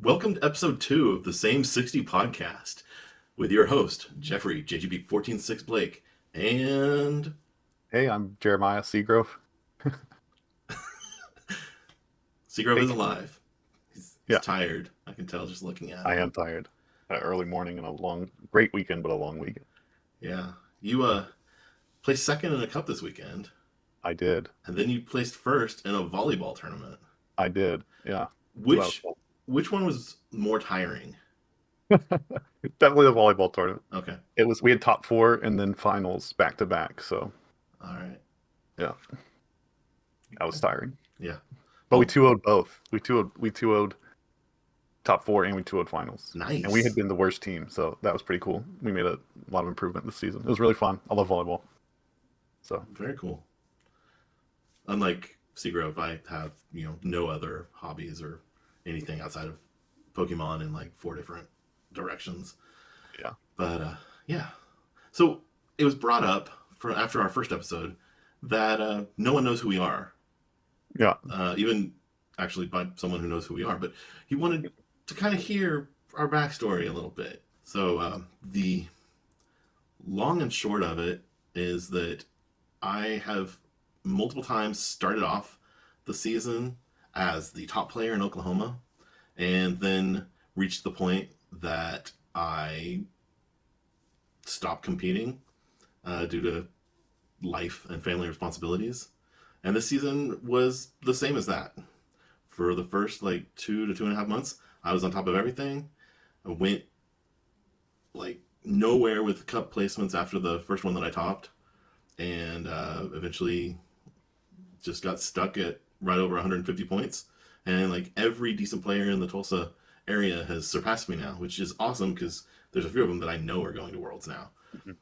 Welcome to episode 2 of the Same 60 podcast with your host, Jeffrey, JGB146 Blake, and Hey, I'm Jeremiah Seagrove. Seagrove is Bacon. alive. He's Yeah, tired. I can tell just looking at I him. am tired. Early morning and great weekend, but a long weekend. Yeah. You placed second in a cup this weekend, I did. and then you placed first in a volleyball tournament. I did. Yeah. So that was Which which one was more tiring? cool. Definitely the volleyball tournament. Okay. We had top four and then finals back to back. So All right. yeah, that was Okay. tiring. Yeah. But we Well, 2-0'd both. We 2-0'd top four and we 2-0'd finals. And we had nice. been the worst team, so that was pretty cool. We made a lot of improvement this season. It was really fun. I love volleyball. So Very cool. Unlike Seagrove, I have, no other hobbies or anything outside of Pokemon in like 4 different directions. yeah. But yeah. So it was brought up for after our first episode that no one knows who we are. Yeah. Even actually by someone who knows who we are, but he wanted to kind of hear our backstory a little bit. So the long and short of it is that I have multiple times started off the season as the top player in Oklahoma and then reached the point that I stopped competing due to life and family responsibilities. And this season was the same as that. For the first like 2 to 2.5 months, I was on top of everything. I went like nowhere with cup placements after the first one that I topped, and eventually just got stuck at right over 150 points. And like every decent player in the Tulsa area has surpassed me now, which is awesome because there's a few of them that I know are going to Worlds now. Mhm.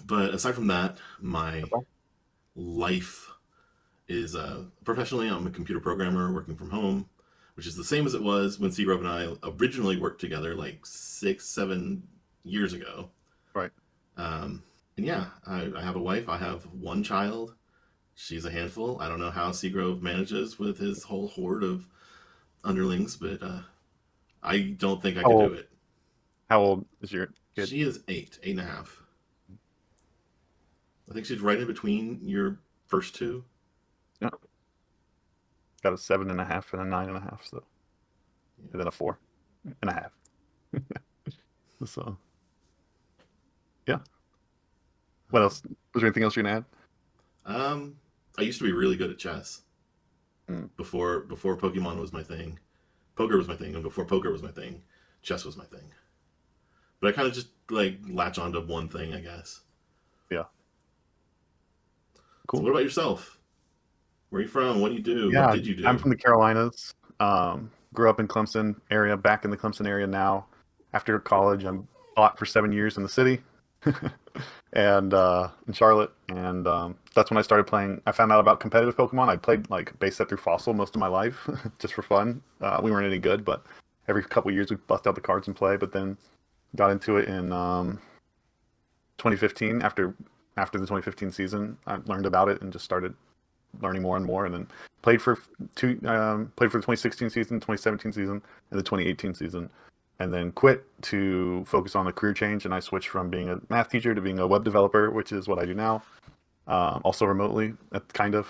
But aside from that, my Okay. life is professionally, I'm a computer programmer working from home, which is the same as it was when Seagrove and I originally worked together like 6, 7 years ago. Right. Um, and yeah, I have a wife. I have one child. She's a handful. I don't know how Seagrove manages with his whole horde of underlings, but I don't think I How could do old, it. how old is your kid? She is 8, 8.5. I think she's right in between your first two. Yeah. Got a 7.5 and a 9.5, so and then a 4.5. So yeah. What else? Was there anything else you're gonna add? Um, I used to be really good at chess Mm. before Pokemon was my thing. Poker was my thing, and before poker was my thing, chess was my thing. But I kind of just like latch onto one thing, I guess. Yeah. So, Cool. what about yourself? Where are you from? What do you do? What Yeah, did you I'm do? from the Carolinas. Grew up in Clemson area, back in the Clemson area now. After college, I taught for 7 years in the city, and in Charlotte, and that's when I started playing. I found out about competitive Pokemon. I played like base set through Fossil most of my life, just for fun. We weren't any good, but every couple years we bust out the cards and play. But then got into it in 2015 after the 2015 season. I learned about it and just started learning more and more, and then played for the 2016 season, 2017 season, and the 2018 season, and then quit to focus on a career change. And I switched from being a math teacher to being a web developer, which is what I do now. Also remotely, kind of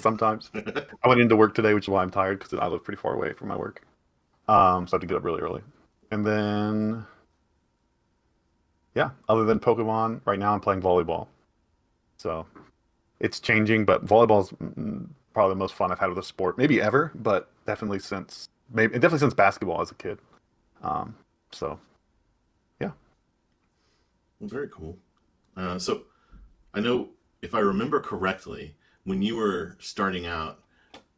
sometimes. I went into work today, which is why I'm tired because I live pretty far away from my work. So I have to get up really early. And then, yeah, other than Pokemon, right now I'm playing volleyball. So it's changing, but volleyball's probably the most fun I've had with a sport, maybe ever, but definitely since basketball as a kid. Um, so yeah, Well, very cool. So, I know if I remember correctly, when you were starting out,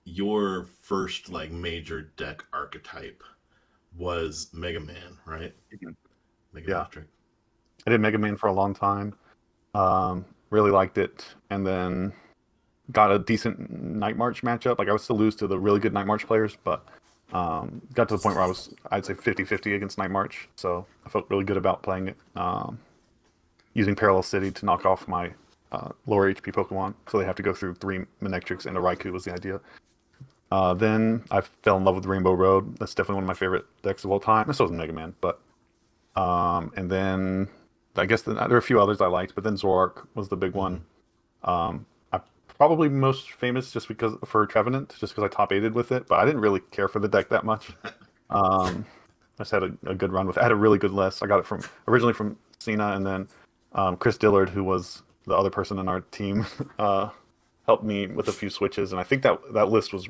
your first like major deck archetype was Mega Man, right? Mhm. Mega Yeah, Electric. I did Mega Man for a long time. Really liked it, and then got a decent Night March matchup. Like I would still lose to the really good Night March players, but got to the point where I'd say 50-50 against Night March. So I felt really good about playing it. Using Parallel City to knock off my lower HP Pokemon. So they have to go through three Manectrics and a Raikou was the idea. Then I fell in love with Rainbow Road. That's definitely one of my favorite decks of all time. This wasn't Mega Man, but and then I guess there are a few others I liked, but then Zoroark was the big Hmm. one. I probably most famous just because for Trevenant, just because I top aided with it, but I didn't really care for the deck that much. Um, I just had a good run with it. I had a really good list. I got it from originally from Cena, and then Chris Dillard, who was the other person in our team, uh, helped me with a few switches, and I think that list was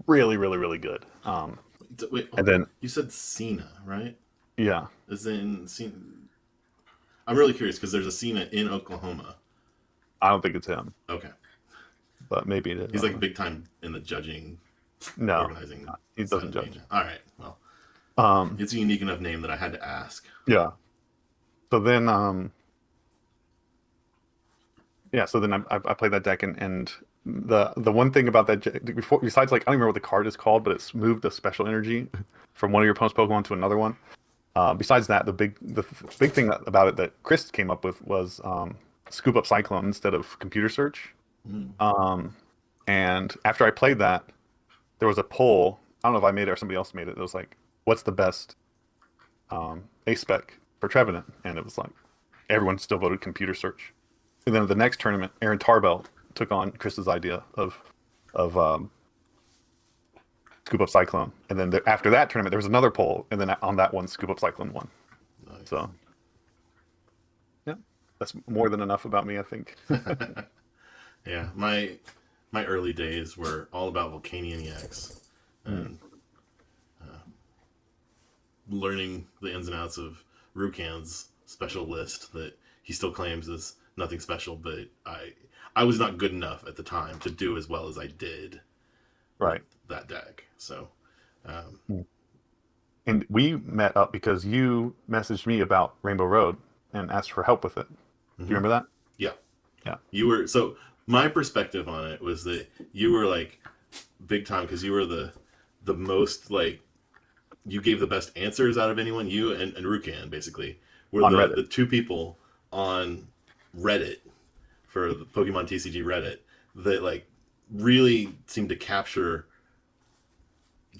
really, really, really good. Wait, And then you said Cena, right? yeah, Is in Cena? I'm really curious because there's a Cena in Oklahoma. I don't think it's him, Okay, but maybe it is. I he's don't like know. big time in the judging, No, organizing he side doesn't of the game. judge. All right, well, Um, it's a unique enough name that I had to ask. yeah. So then, yeah. So then I played that deck, and the one thing about that before, besides like I don't remember what the card is called, but it's moved a special energy from one of your opponent's Pokemon to another one. Besides that, the big thing about it that Chris came up with was scoop up Cyclone instead of computer search. Mm. Um, and after I played that, there was a poll. I don't know if I made it or somebody else made it. It was like, what's the best A spec for Trevenant? And it was like everyone still voted computer search. And then the next tournament, Aaron Tarbell took on Chris's idea of scoop up Cyclone. And then after that tournament, there was another poll, and then on that one, scoop up Cyclone won. Nice. So yeah, that's more than enough about me, I think. Yeah, my early days were all about Volcanion EX Hmm. and learning the ins and outs of Rukan's special list that he still claims is nothing special, but I was not good enough at the time to do as well as I did with Right. that deck. So um, Hmm. And we met up because you messaged me about Rainbow Road and asked for help with it. Do you mhm. remember that? Yeah, Yeah. you were so my perspective on it was that you were like big time because you were the most like you gave the best answers out of anyone. You and Rukan basically were On the Reddit. two people on Reddit for the Pokemon TCG Reddit that like really seemed to capture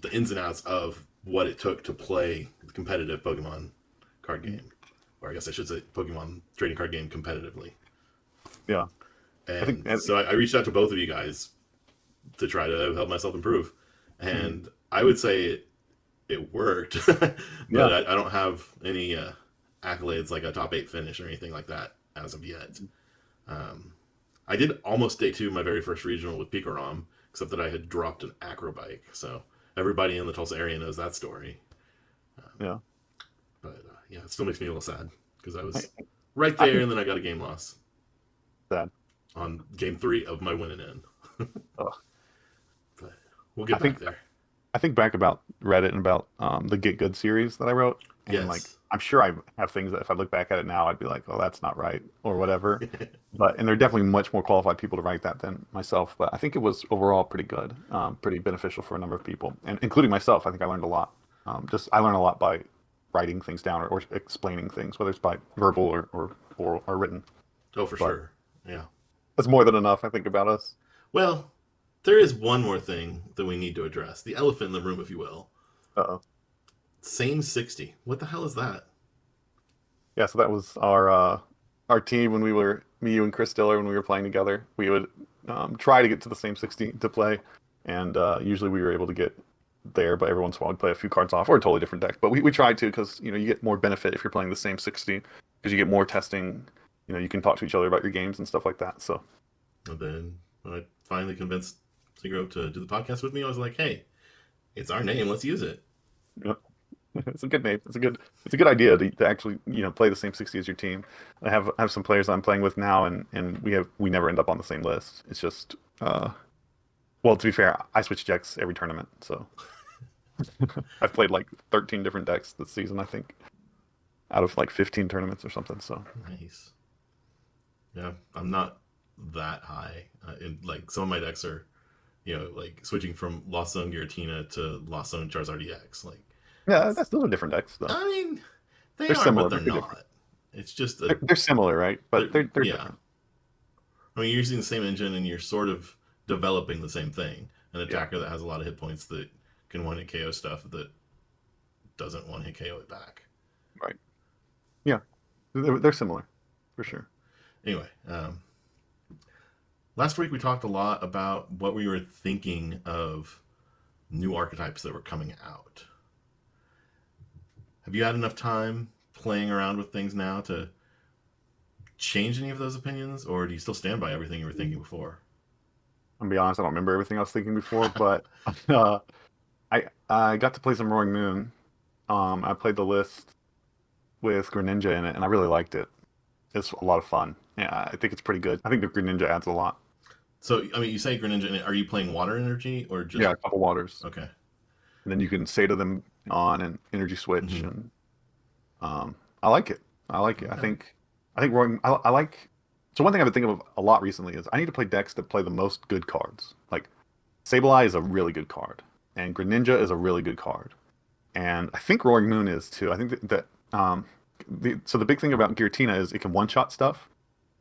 the ins and outs of what it took to play the competitive Pokemon card game, or I guess I should say Pokemon trading card game competitively. Yeah. I think And so I reached out to both of you guys to try to help myself improve, mhm. and I would say it worked, Yeah. but I don't have any accolades like a top eight finish or anything like that as of yet. Um, I did almost day two my very first regional with Pikarom, except that I had dropped an acrobike. So everybody in the Tulsa area knows that story. Yeah. But yeah, it still makes me a little sad because I I, was right I there think and then I got a game loss that on game three of my winning in. uh, But we'll I get back think there. I think back about Reddit and about the Get Good series that I wrote, and like Yes. I'm sure I have things that if I look back at it now, I'd be like, "Oh, that's not right," or whatever. But and they're definitely much more qualified people to write that than myself. But I think it was overall pretty good, pretty beneficial for a number of people, and including myself. I think I learned a lot. Just I learn a lot by writing things down or explaining things, whether it's by verbal or oral or written. Oh, for But sure. Yeah. that's more than enough, I think, about us. Well, there is one more thing that we need to address the elephant in the room, if you will. Uh-oh. Same 60. What the hell is that? Yeah, so that was our team when we were me, you, and Chris Diller when we were playing together. We would try to get to the same 16 to play, and usually we were able to get there, but every once in a while we'd play a few cards off or a totally different deck. But we tried to because you get more benefit if you're playing the same 60 because you get more testing. You can talk to each other about your games and stuff like that. So And then when I finally convinced Zero to do the podcast with me, I was like, hey, it's our name. Let's use it. yeah. It's a good name. It's a good idea to actually play the same 60 as your team. I have some players I'm playing with now, and we never end up on the same list. It's just well, to be fair, I switch decks every tournament, so I've played like 13 different decks this season, I think, out of like 15 tournaments or something. So Nice. Yeah, I'm not that high. Like some of my decks are, like switching from Lost Zone Giratina to Lost Zone Charizard EX. Like, yeah, it's, that's those are different decks though. I mean, they They're are, but similar, they're but they're different. not. It's just They're similar, right? But they're yeah. different. I mean, you're using the same engine and you're sort of developing the same thing. an Yeah, attacker that has a lot of hit points that can one hit KO stuff that doesn't one hit KO it back. right. Yeah, they're similar for sure. Anyway, last week we talked a lot about what we were thinking of new archetypes that were coming out. Have you had enough time playing around with things now to change any of those opinions, or do you still stand by everything you were thinking before? I'm gonna be honest, I don't remember everything I was thinking before, but uh, I got to play some Roaring Moon. I played the list with Greninja in it, and I really liked it. It's a lot of fun. Yeah, I think it's pretty good. I think the Greninja adds a lot. So, I mean, you say Greninja, are you playing water energy or Yeah, just a couple waters, okay? and then you can say to them on an energy switch, Mm-hmm. and I like it. I like it. Okay. I think Roaring. I like. So one thing I've been thinking of a lot recently is I need to play decks that play the most good cards. Like Sableye is a really good card, and Greninja is a really good card, and I think Roaring Moon is too. I think so the big thing about Giratina is it can one shot stuff,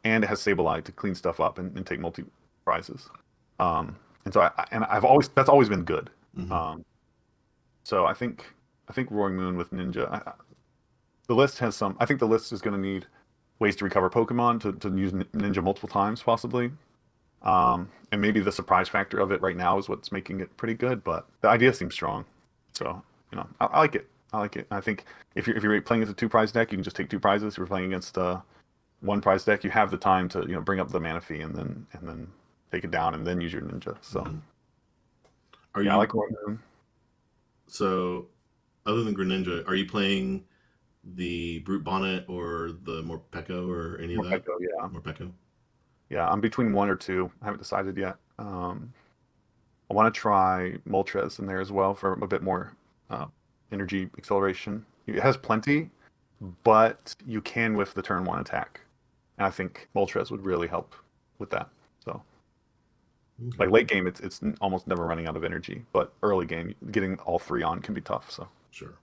and it has Sableye to clean stuff up and take multi prizes. And so I've always that's always been good. Mm-hmm. Um, so I think Roaring Moon with Ninja. The list has some. I think the list is going to need ways to recover Pokemon to use Ninja multiple times possibly. And maybe the surprise factor of it right now is what's making it pretty good. But the idea seems strong. So I like it. I like it. I think if you're playing against a two prize deck, you can just take two prizes. If you're playing against a one prize deck, you have the time to bring up the mana fee and then take it down and then use your ninja. So Mm-hmm. Are yeah, I you like Roaring. so other than Greninja? Are you playing the Brute Bonnet or the Morpeko or any of that? Morpeko, yeah. Morpeko. Yeah, I'm between one or two. I haven't decided yet. I want to try Moltres in there as well for a bit more uh, energy acceleration. It has plenty, but you can with the turn one attack. And I think Moltres would really help with that. So, Okay. like late game, it's almost never running out of energy, but early game, getting all three on can be tough. So, Sure.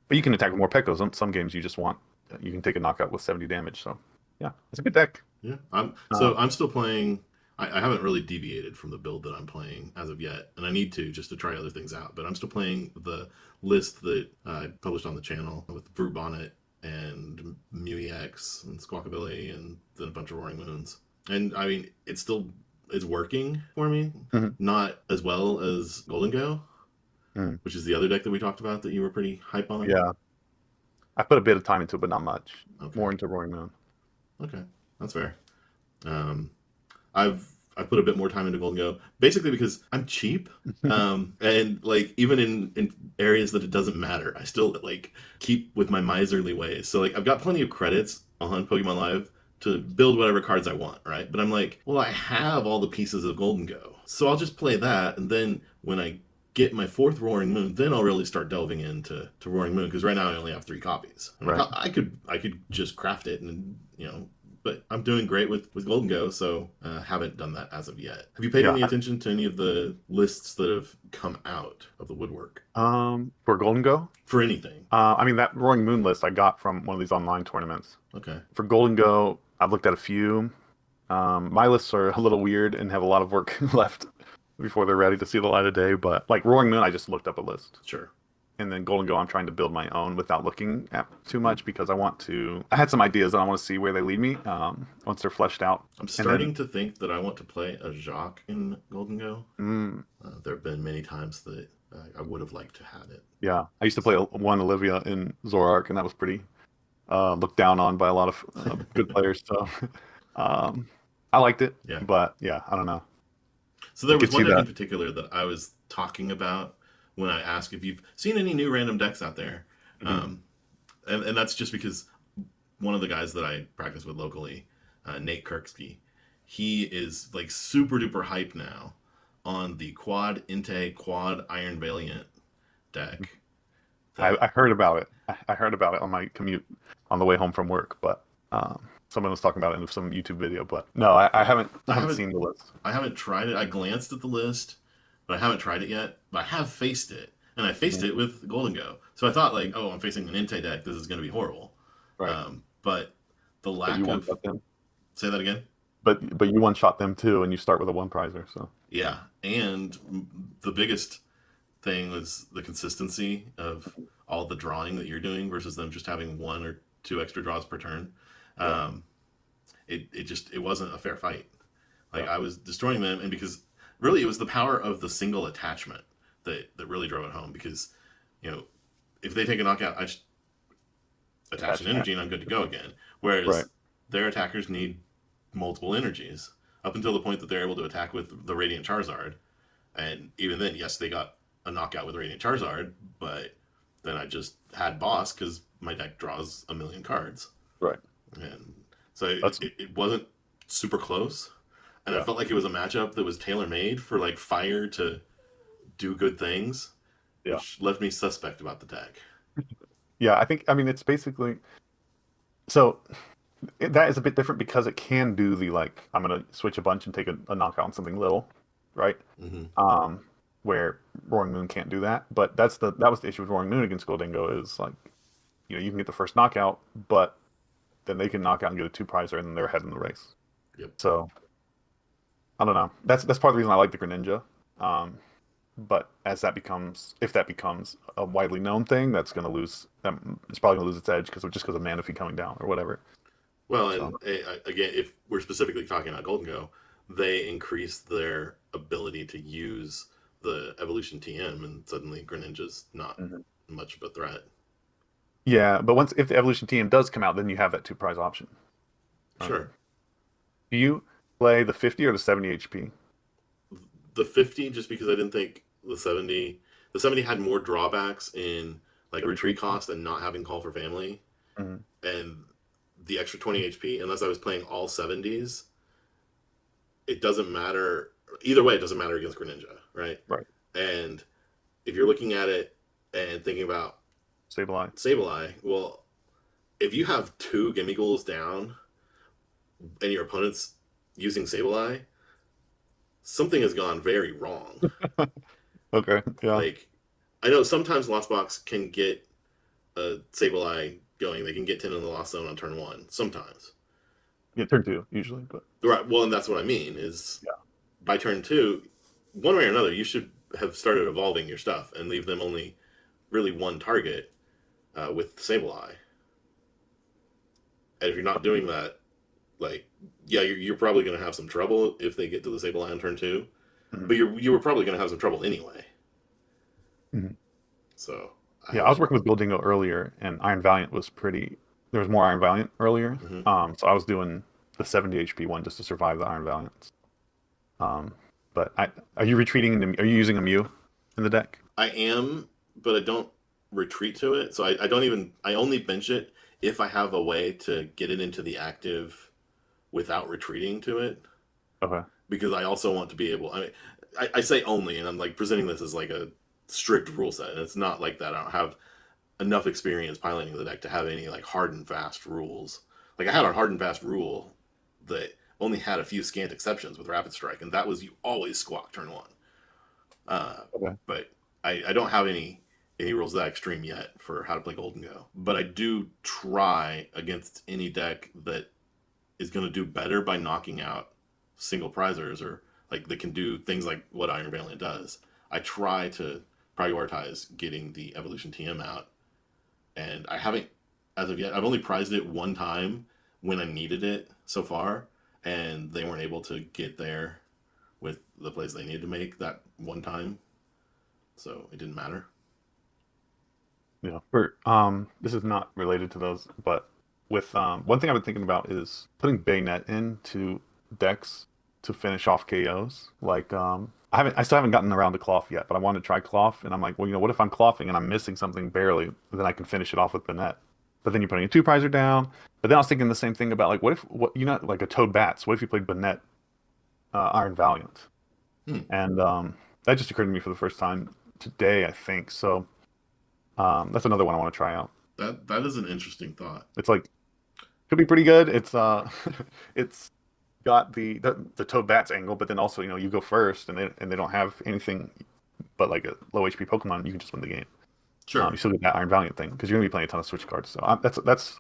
but you can attack with more Pekos. Some games you just want you can take a knockout with 70 damage. So, yeah, it's a good deck. Yeah. Uh, I'm still playing. I haven't really deviated from the build that I'm playing as of yet, and I need to just to try other things out. But I'm still playing the list that I published on the channel with Brute Bonnet and Mew-EX and Squawkabilly and then a bunch of Roaring Moons. And I mean, it's working for me. mhm, Not as well as Golden Go, mhm. which is the other deck that we talked about that you were pretty hype on. Yeah, I put a bit of time into it, but not much. Okay. More into Roaring Moon. Okay. That's fair. Um, I've I put a bit more time into Golden Go, basically because I'm cheap, and like even in areas that it doesn't matter, I still like keep with my miserly ways. So like I've got plenty of credits on Pokemon Live to build whatever cards I want, right? But I'm like, well, I have all the pieces of Golden Go, so I'll just play that, and then when I get my fourth Roaring Moon, then I'll really start delving into Roaring Moon because right now I only have three copies. I'm like, Right. I could just craft it and but I'm doing great with Golden Go, so haven't done that as of yet. Have you paid Yeah. any attention to any of the lists that have come out of the woodwork For Golden Go, for anything? I mean that Roaring Moon list I got from one of these online tournaments. Okay, For Golden Go, I've looked at a few. My lists are a little weird and have a lot of work left before they're ready to see the light of day. But like Roaring Moon, I just looked up a list, sure. and then Golden Go, I'm trying to build my own without looking at too much because I want to. I had some ideas and I want to see where they lead me once they're fleshed out, I'm and then. starting to think that I want to play a Jacques in Golden Go. Mm, There have been many times that I would have liked to have it. yeah, I used to play So one Olivia in Zorark, and that was pretty looked down on by a lot of good players. So um, I liked it, yeah. but yeah, I don't know. So there It was gets one you deck in that. particular that I was talking about when I asked if you've seen any new random decks out there. Mhm. Um, and that's just because one of the guys that I practice with locally, Nate Kirksky, he is like super duper hype now on the quad Inte quad Iron Valiant deck. That I heard about it. I heard about it on my commute on the way home from work, but someone was talking about it in some YouTube video. But no, yeah, I haven't seen the list. I haven't tried it. I glanced at the list, but I haven't tried it yet. But I have faced it, and I faced Mhm. it with Golden Go. So I thought like, oh, I'm facing an Inte deck. This is going to be horrible. Right, But the but you lack want of that then? say that again. but you one shot them too, and you start with a one prizer. So Yeah, and the biggest thing was the consistency of all the drawing that you're doing versus them just having one or two extra draws per turn. yeah, Um, it just it wasn't a fair fight. Like yeah, I was destroying them, and because really it was the power of the single attachment that really drove it home. Because you know if they take a knockout, I just attach an attach that. energy and I'm good to go again. Right, Whereas their attackers need multiple energies up until the point that they're able to attack with the Radiant Charizard. And even then, yes, they got a knockout with Radiant Charizard, but then I just had boss because my deck draws a million cards. right. And so it, That's it, it wasn't super close. And I yeah, felt like it was a matchup that was tailor made for like fire to do good things, yeah, which left me suspect about the deck. yeah. I mean, it's basically so that is a bit different because it can do the like I'm gonna switch a bunch and take a knockout on something little, right? Mm-hmm. Um, where Roaring Moon can't do that. But that was the issue with Roaring Moon against Goldingo is like you can get the first knockout, but then they can knock out and get a two prizer, and then they're ahead in the race. Yep. So I don't know. That's part of the reason I like the Greninja. Um, but as that becomes, if that becomes a widely known thing, that's going to lose. It's probably going to lose its edge because of Manaphy coming down or whatever. Well, So and again, if we're specifically talking about Golden Go, they increased their ability to use the evolution TM, and suddenly Greninja's not mhm. much of a threat. Yeah, but once if the evolution team does come out, then you have that two prize option. Sure. Do you play the 50 or the 70 HP? The 50, just because I didn't think the 70 had more drawbacks in like The retreat retreat cost? cost and not having call for family, Mhm. and the extra 20 HP, unless I was playing all 70s, it doesn't matter. Either way, it doesn't matter against Greninja, right? Right. And if you're looking at it and thinking about Sableye. Sableye, well, if you have two Gimmigholes down and your opponent's using Sableye, something has gone very wrong. Okay. Yeah. Like, I know sometimes Lost Box can get a Sableye going. They can get 10 in the Lost Zone on turn one. Sometimes. Yeah, turn two usually, but Right. Well, and that's what I mean is yeah. by turn two, one way or another, you should have started evolving your stuff and leave them only really one target with Sableye. And if you're not doing that, like, yeah, you're probably going to have some trouble if they get to the Sableye on turn two. Mhm. But you were probably going to have some trouble anyway. Mhm. So I Yeah, I was would. working with Goldingo earlier, and Iron Valiant was pretty. There was more Iron Valiant earlier, Mhm. so I was doing the 70 HP one just to survive the Iron Valiants. Um, but are you retreating into? Are you using a Mew in the deck? I am, but I don't retreat to it. So I don't even. I only bench it if I have a way to get it into the active without retreating to it. Okay. Because I also want to be able. I mean, I say only, and I'm like presenting this as like a strict rule set, and it's not like that. I don't have enough experience piloting the deck to have any like hard and fast rules. Like I had a hard and fast rule that only had a few scant exceptions with Rapid Strike, and that was you always squawk turn one. Uh, Okay. but I don't have any rules that extreme yet for how to play Golden Go. But I do try against any deck that is going to do better by knocking out single prizers or like that can do things like what Iron Valiant does. I try to prioritize getting the Evolution TM out, and I haven't as of yet. I've only prized it one time when I needed it so far, and they weren't able to get there with the plays they needed to make that one time, so it didn't matter. Yeah. For this is not related to those, but with one thing I've been thinking about is putting Bayonet into decks to finish off KOs. Like I still haven't gotten around to Cloth yet, but I want to try Cloth, and I'm like, well, what if I'm clothing and I'm missing something barely, then I can finish it off with Bayonet. But then you're putting a two prizer down. But then I was thinking the same thing about like, what like a Toad Bats? What if you played Bayonet Iron Valiant? Hmm. And that just occurred to me for the first time today, I think. So that's another one I want to try out. That is an interesting thought. It's like could be pretty good. It's it's got the Toad Bats angle, but then also you go first, and they don't have anything but like a low HP Pokemon. You can just win the game. You Sure, still get that Iron Valiant thing because you're gonna be playing a ton of Switch cards. So that's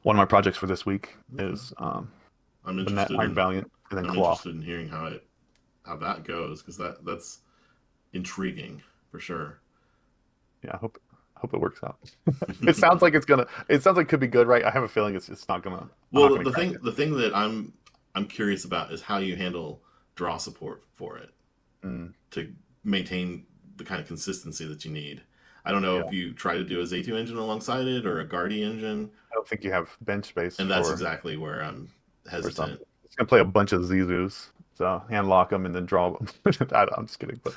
one of my projects for this week okay. is I'm the net interested Iron in Valiant. and then I'm claw. interested in hearing how that goes because that's intriguing for sure. Yeah, I hope it works out. It sounds like it's gonna. It sounds like it could be good, right? I have a feeling it's not gonna. I'm not Well, gonna crack it. the thing that I'm curious about is how you handle draw support for it Mm, to maintain the kind of consistency that you need. I don't know yeah, if you try to do a Z2 engine alongside it or a Guardi engine, I don't think you have bench space and that's exactly where I'm for hesitant. something. It's gonna play a bunch of Zizus, so hand lock them and then draw them. I'm just kidding, but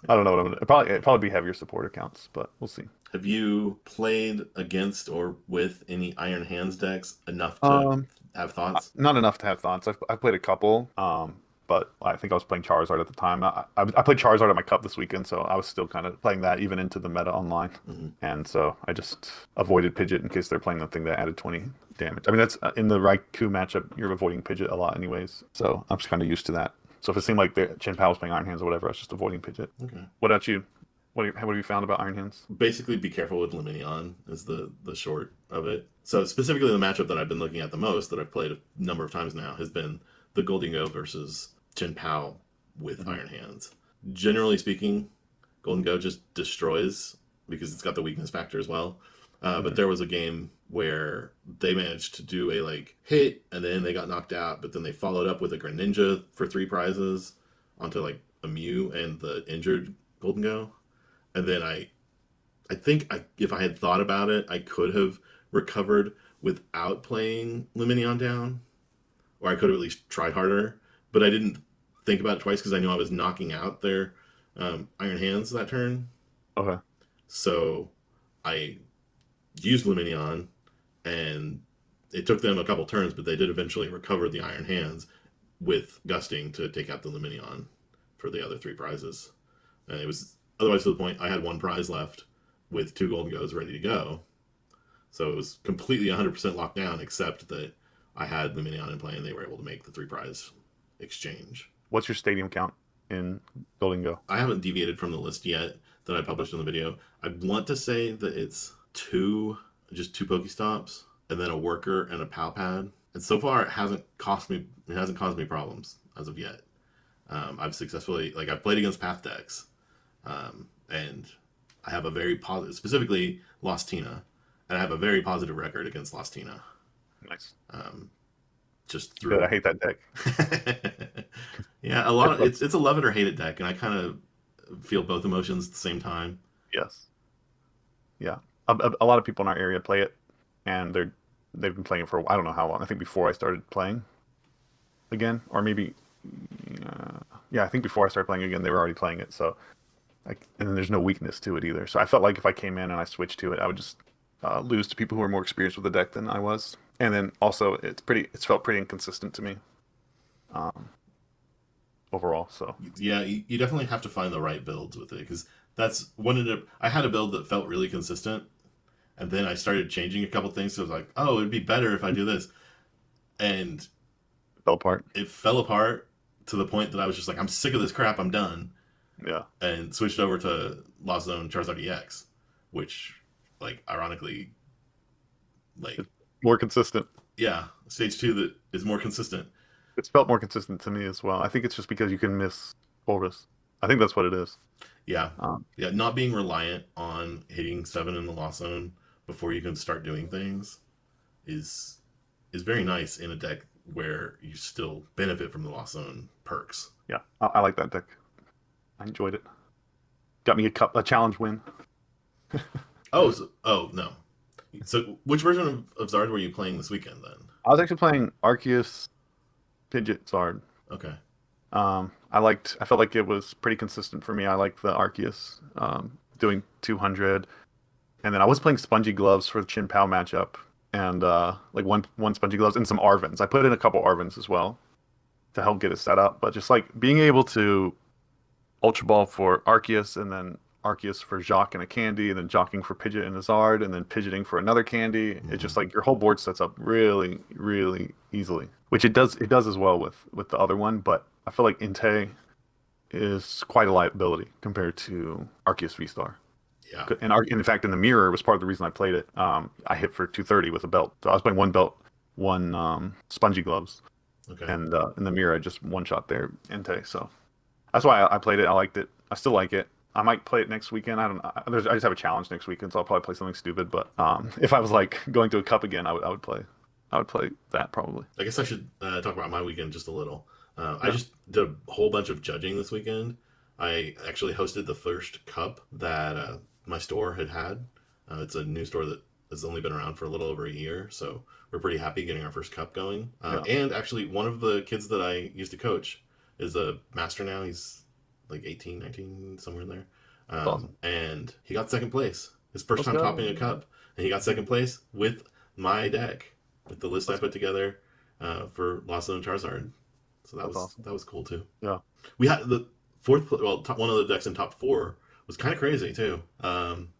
I don't know what I'm gonna. It'd probably be heavier support accounts, but we'll see. Have you played against or with any Iron Hands decks enough to Um, have thoughts? Not enough to have thoughts. I've played a couple, but I think I was playing Charizard at the time. I played Charizard at my cup this weekend, so I was still kind of playing that even into the meta online. Hmm. And so I just avoided Pidgeot in case they're playing the thing that added 20 damage. I mean, that's in the Raikou matchup, you're avoiding Pidgeot a lot anyways. So I'm just kind of used to that. So if it seemed like Chen Pao was playing Iron Hands or whatever, I was just avoiding Pidgeot. Okay. What about you? What have you found about Iron Hands? Basically, be careful with Luminion is the short of it. So specifically, the matchup that I've been looking at the most, that I've played a number of times now, has been the Goldingo versus Chen Pao with Hmm. Iron Hands. Generally speaking, Golden Go just destroys because it's got the weakness factor as well. But Hmm. there was a game where they managed to do a like hit and then they got knocked out, but then they followed up with a Greninja for 3 prizes onto like a Mew and the injured Golden Go. And then I think if I had thought about it, I could have recovered without playing Luminion down, or I could have at least tried harder. But I didn't think about it twice because I knew I was knocking out their Iron Hands that turn. Okay. So I used Luminion, and it took them a couple turns, but they did eventually recover the Iron Hands with Gusting to take out the Luminion for the other 3 prizes. And it was otherwise to the point I had 1 prize left with 2 Golden Goes ready to go. So it was completely 100% locked down, except that I had Luminion in play and they were able to make the 3 prize exchange. What's your stadium count in Golden Go? I haven't deviated from the list yet that I published in the video. I want to say that it's just two Pokestops, and then a worker and a Pal Pad. And so far, it hasn't caused me problems as of yet. I've successfully, like, I've played against Path decks, and I have a very positive, specifically Lost Tina, and I have a very positive record against Lost Tina. Nice. Um, just Good. I through, hate that deck. yeah, a lot of it's a love it or hate it deck, and I kind of feel both emotions at the same time. Yes. Yeah. A lot of people in our area play it, and they've been playing it for I don't know how long. I think before I started playing again, or maybe yeah, I think before I started playing again, they were already playing it. So like, and then there's no weakness to it either. So I felt like if I came in and I switched to it, I would just lose to people who are more experienced with the deck than I was. And then also it's felt pretty inconsistent to me um, overall. So Yeah, you definitely have to find the right builds with it because that's what ended up. I had a build that felt really consistent, and then I started changing a couple things. So I was like, oh, it'd be better if I do this, and it fell apart. it fell apart to the point that I was just like, I'm sick of this crap. I'm done, Yeah, and switched over to Lost Zone Charizard EX, which, like, ironically, like, it's more consistent. yeah, stage 2 that is more consistent. It's felt more consistent to me as well. I think it's just because you can miss Fulgus. I think that's what it is. Yeah, Um, yeah, not being reliant on hitting 7 in the Lost Zone before you can start doing things is is very nice in a deck where you still benefit from the Lost Zone perks. yeah, I like that deck. I enjoyed it. Got me a challenge win. Oh no. So which version of Zard were you playing this weekend then? I was actually playing Arceus Pidgeot Zard. Okay. I felt like it was pretty consistent for me. I liked the Arceus doing 200, and then I was playing Spongy Gloves for the Chin Pao matchup, and like one Spongy Gloves and some Arvins. I put in a couple Arvins as well to help get it set up, but just like being able to Ultra Ball for Arceus, and then Arceus for Jacques and a candy, and then Jocking for Pidgeot and a Zard, and then Pidgeoting for another candy. It's Mm-hmm. just like your whole board sets up really, really easily, which it does as well with the other one. But I feel like Entei is quite a liability compared to Arceus V Star. Yeah. And in fact, in the mirror was part of the reason I played it. I hit for 230 with a belt. So I was playing one belt, one Spongy Gloves, Okay. and in the mirror I just one shot their Entei. So that's why I played it. I liked it. I still like it. I might play it next weekend. I don't know. I just have a challenge next weekend, so I'll probably play something stupid. But if I was like going to a cup again, I would play that probably. I guess I should talk about my weekend just a little. I Yeah. just did a whole bunch of judging this weekend. I actually hosted the first cup that my store had had. It's a new store that has only been around for a little over a year, so we're pretty happy getting our first cup going. Yeah. And actually, one of the kids that I used to coach is a master now. He's like 18, 19, somewhere in there. That's awesome. And he got second place. His first Let's time go. topping a cup, and he got second place with my deck, with the list I Let's, put together for Lost Zone Charizard. So that's awesome. that was cool too. Yeah. We had the one of the decks in top four was kind of crazy too.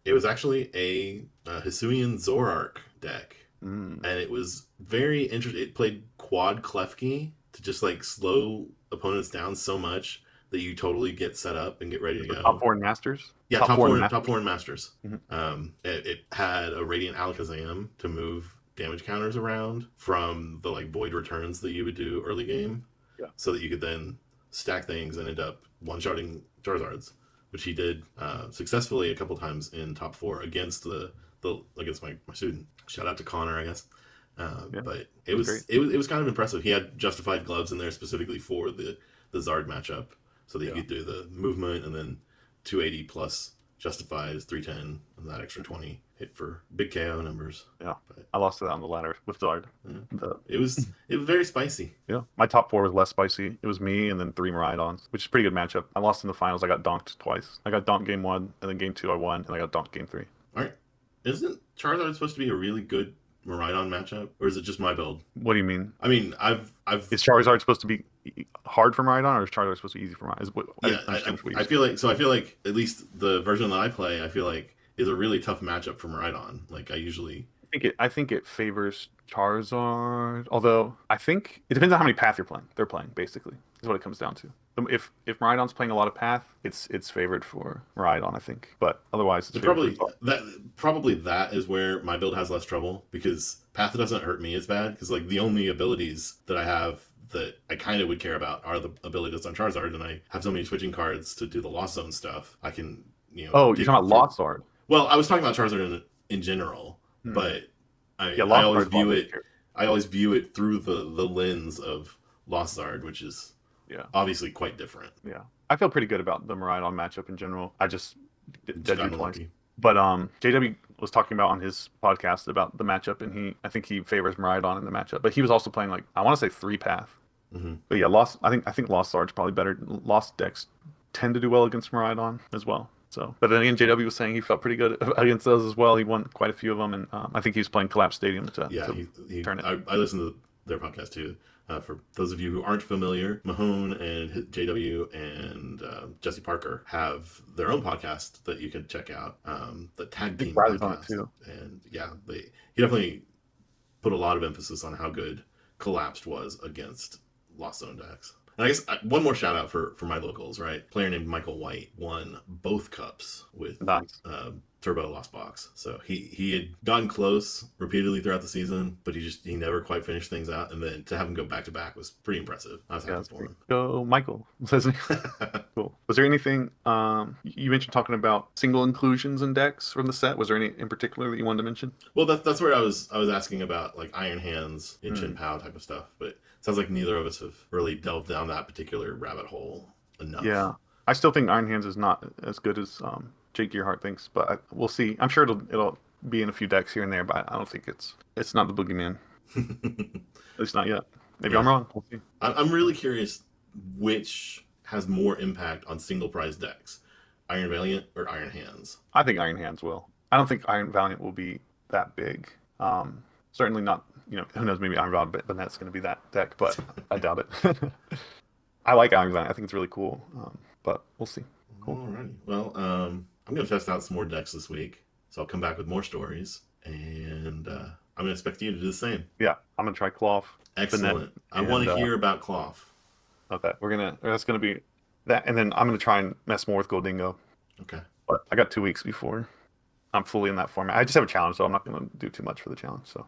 It was actually a Hisuian Zoroark deck, Mm. and it was very interesting. It played quad Klefki to just like slow opponents down so much that you totally get set up and get ready to The top go. four in Masters. Yeah, Top four in top Masters. four in Masters. Hmm. It had a Radiant Alakazam to move damage counters around from the like void returns that you would do early game, Yeah. so that you could then stack things and end up one-shotting Charizards, which he did successfully a couple times in top four against the against my student. Shout out to Connor, I guess. Yeah. But That's great. it was kind of impressive. He had justified gloves in there specifically for the Zard matchup, so that you Yeah. could do the movement and then 280 plus justified is 310 and that extra 20 hit for big KO numbers. Yeah. But I lost to that on the ladder with Zard. yeah, The, it was very spicy. yeah. My top four was less spicy. It was me and then three Miraidons, which is a pretty good matchup. I lost in the finals. I got donked twice. I got donked game one, and then game two I won, and I got donked game three. All right, isn't Charizard supposed to be a really good Miraidon matchup, or is it just my build? What do you mean? I mean, I've Is Charizard supposed to be hard for Miraidon, or is Charizard supposed to be easy for Miraidon? I yeah, didn't understand what you I said. feel like I feel like at least the version that I play, I feel like is a really tough matchup for Miraidon. Like I usually I think it favors Charizard. Although I think it depends on how many path they're playing, basically, is what it comes down to. If Miraidon's playing a lot of path, it's favored for Miraidon, I think. But otherwise, it's it favored for probably that is where my build has less trouble because Path doesn't hurt me as bad because like the only abilities that I have that I kind of would care about are the abilities on Charizard, and I have so many switching cards to do the Lost Zone stuff. I can Oh, you're get talking about through. Lost Zard. Well, I was talking about Charizard in general, Hmm. but Yeah, I Lost always Zard's a lot view less it scary. I always view it through the lens of Lost Zard, which is Yeah, obviously quite different. yeah. I feel pretty good about the Miraidon matchup in general. I just Just dead you got twice. unlucky. But JW was talking about on his podcast about the matchup, and I think he favors Miraidon in the matchup. But he was also playing like I want to say three path. Hmm. But yeah, Lost. I think Lost Zard's probably better. Lost decks tend to do well against Miraidon as well. So, but then again, JW was saying he felt pretty good against those as well. He won quite a few of them, and I think he was playing Collapse Stadium Yeah, to turn it. I listen to their podcast too. For those of you who aren't familiar, Mahone and JW and Jesse Parker have their own podcast that you can check out, the Tag I think Team Riley's on it podcast. too. And yeah, he definitely put a lot of emphasis on how good Collapsed was against Lost Zone decks. And I guess one more shout out for my locals, right? A player named Michael White won both cups with Nice. Turbo Lost Box. So he had gotten close repeatedly throughout the season, but he never quite finished things out. And then to have him go back to back was pretty impressive. I was Yeah, happy that's for great. him. Go, Michael. Says he. Cool. Was there anything you mentioned talking about single inclusions in decks from the set? Was there any in particular that you wanted to mention? Well, that's where I was asking about like Iron Hands, in Chin Hmm. Pao type of stuff, but it sounds like neither of us have really delved down that particular rabbit hole enough. Yeah, I still think Iron Hands is not as good as Jake Gearhart thinks, but we'll see. I'm sure it'll be in a few decks here and there, but I don't think it's not the boogeyman. At least not yet. Maybe Yeah, I'm wrong. We'll see. I'm really curious which has more impact on single prize decks, Iron Valiant or Iron Hands. I think Iron Hands will. I don't think Iron Valiant will be that big. Certainly not. Who knows? Maybe Iron Valiant, but that's going to be that deck, but I doubt it. I like Iron Valiant. I think it's really cool. But we'll see. Cool. Alrighty. Well, I'm going to test out some more decks this week, so I'll come back with more stories, and I'm going to expect you to do the same. Yeah, I'm gonna try Cloth, Banette, Excellent. I want and to hear about Cloth. okay, that's gonna be that, and then I'm gonna try and mess more with Goldingo. Okay. But I got 2 weeks before I'm fully in that format. I just have a challenge, so I'm not gonna do too much for the challenge. So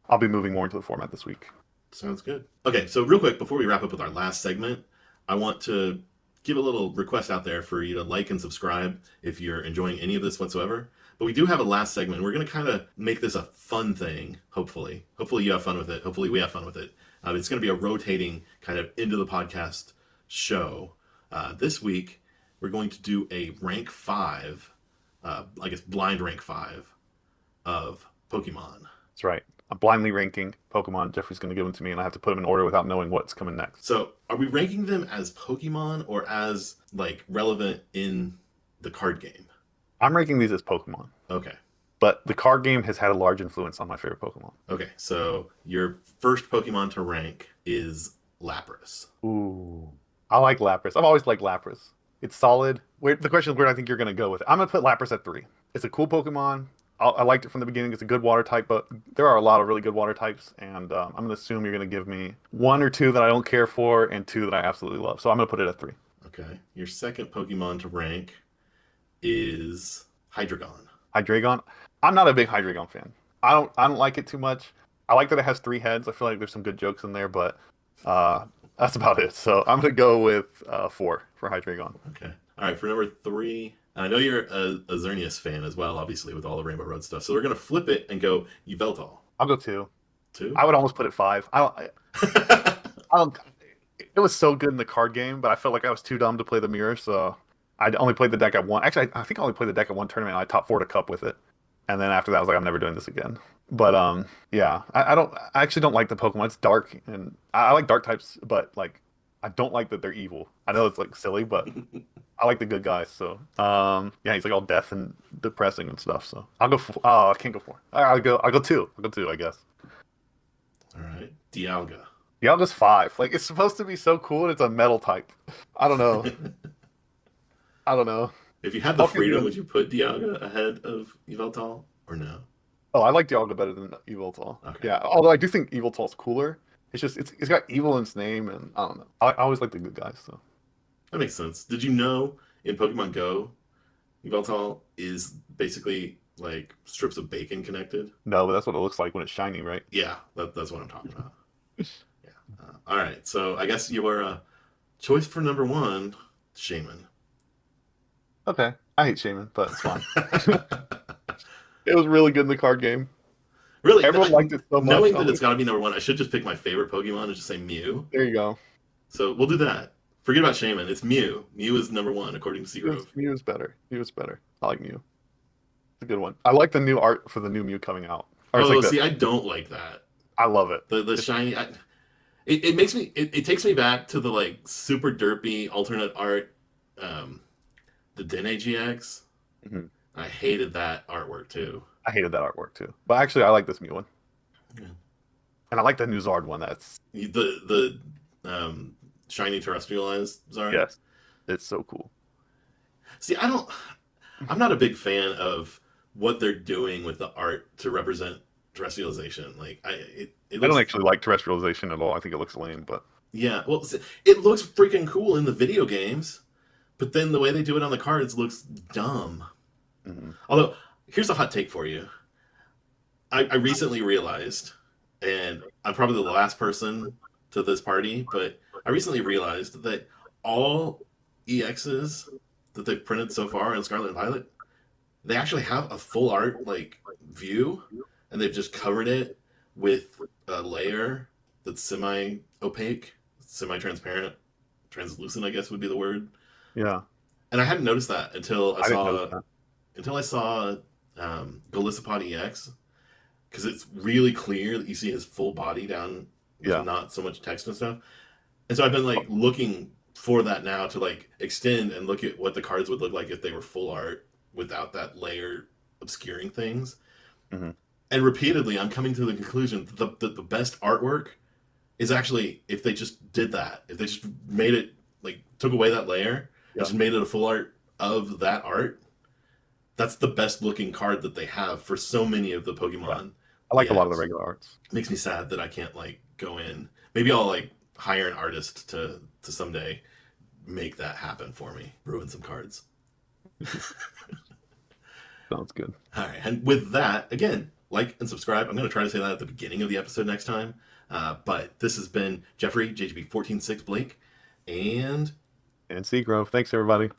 I'll be moving more into the format this week. Sounds good. Okay, so real quick before we wrap up with our last segment, I want to give a little request out there for you to like and subscribe if you're enjoying any of this whatsoever. But we do have a last segment. We're going to kind of make this a fun thing, hopefully. Hopefully you have fun with it. Hopefully we have fun with it. It's going to be a rotating kind of into the podcast show. This week, we're going to do a rank five, I guess blind rank five of Pokemon. That's right. I'm blindly ranking Pokemon. Jeffrey's going to give them to me, and I have to put them in order without knowing what's coming next. So, are we ranking them as Pokemon or as like relevant in the card game? I'm ranking these as Pokemon, Okay. but the card game has had a large influence on my favorite Pokemon. Okay. So, your first Pokemon to rank is Lapras. Ooh, I like Lapras. I've always liked Lapras. It's solid. The question is where I think you're going to go with it. I'm going to put Lapras at 3. It's a cool Pokemon. I liked it from the beginning. It's a good water type, but there are a lot of really good water types, and I'm going to assume you're going to give me 1 or 2 that I don't care for and 2 that I absolutely love. So I'm going to put it at 3. Okay. Your second Pokemon to rank is Hydreigon. Hydreigon. I'm not a big Hydreigon fan. I don't like it too much. I like that it has 3 heads. I feel like there's some good jokes in there, but that's about it. So I'm going to go with 4 for Hydreigon. Okay. All right. For number 3, and I know you're a Xerneas fan as well, obviously, with all the Rainbow Road stuff. So we're going to flip it and go Yveltal. I'll go 2. 2? I would almost put it 5. I don't. It was so good in the card game, but I felt like I was too dumb to play the mirror, so I only played the deck at one. Actually, I think I only played the deck at one tournament. And I top 4 to cup with it, and then after that, I was like, I'm never doing this again. But yeah, I don't. I actually don't like the Pokemon. It's dark, and I like dark types, but like, I don't like that they're evil. I know it's like silly, but I like the good guys. So yeah, he's like all death and depressing and stuff. So I'll go. I can't go 4. I'll go 2. I'll go 2, I guess. All right. Dialga. Dialga's 5. Like it's supposed to be so cool, and it's a metal type. I don't know. I don't know. If you had the freedom, would you put Dialga ahead of Yveltal or no? Oh, I like Dialga better than Yveltal. Okay. Yeah, although I do think Yveltal's cooler. It's just it's got evil in its name, and I don't know. I always like the good guys. So That makes sense. Did you know in Pokemon Go, Yveltal is basically like strips of bacon connected? no, but that's what it looks like when it's shiny, right? Yeah, that's what I'm talking about. Yeah. All right. So I guess your choice for number 1, Shaman. Okay, I hate Shaman, but it's fine. It was really good in the card game. Really, Everyone liked it so much. knowing that it's got to be number 1, I should just pick my favorite Pokemon and just say Mew. There you go. So we'll do that. Forget about Shaman. It's Mew. Mew is number 1 according to Seagrove. Mew is better. Mew is better. I like Mew. It's a good one. I like the new art for the new Mew coming out. Or Oh, like see, I don't like that. I love it. The shiny. It makes me. It takes me back to the like super derpy alternate art, the Dene GX. Mhm. I hated that artwork too. I hated that artwork too. But actually, I like this Mew one. Yeah. And I like the new Zard one. That's The shiny terrestrialized Zard. yes, it's so cool. See, I'm not a big fan of what they're doing with the art to represent terrestrialization. Like it I looks, don't actually like terrestrialization at all. I think it looks lame, but yeah. Well, it looks freaking cool in the video games, but then the way they do it on the cards looks dumb. mhm. Although, here's a hot take for you. I recently realized, and I'm probably the last person to this party, but I recently realized that all EXs that they've printed so far in Scarlet and Violet, they actually have a full art like view, and they've just covered it with a layer that's semi-opaque, semi-transparent, translucent, I guess would be the word. Yeah, And I hadn't noticed that until I didn't know that. I saw Golisopod EX, because it's really clear that you see his full body down with Yeah, not so much text and stuff. And so I've been like looking for that now to like extend and look at what the cards would look like if they were full art without that layer obscuring things. mhm. And repeatedly, I'm coming to the conclusion that the best artwork is actually if they just did that. If they just made it like took away that layer Yeah. and just made it a full art of that art. That's the best looking card that they have for so many of the Pokemon. I like a lot of the EX. regular arts. It makes me sad that I can't like go in. Maybe I'll like hire an artist to someday make that happen for me. Ruin some cards. Sounds good. All right, and with that, again, like and subscribe. I'm going to try to say that at the beginning of the episode next time. But this has been Jeffrey, JGB 146 Blake, and And Seagrove. Thanks, everybody.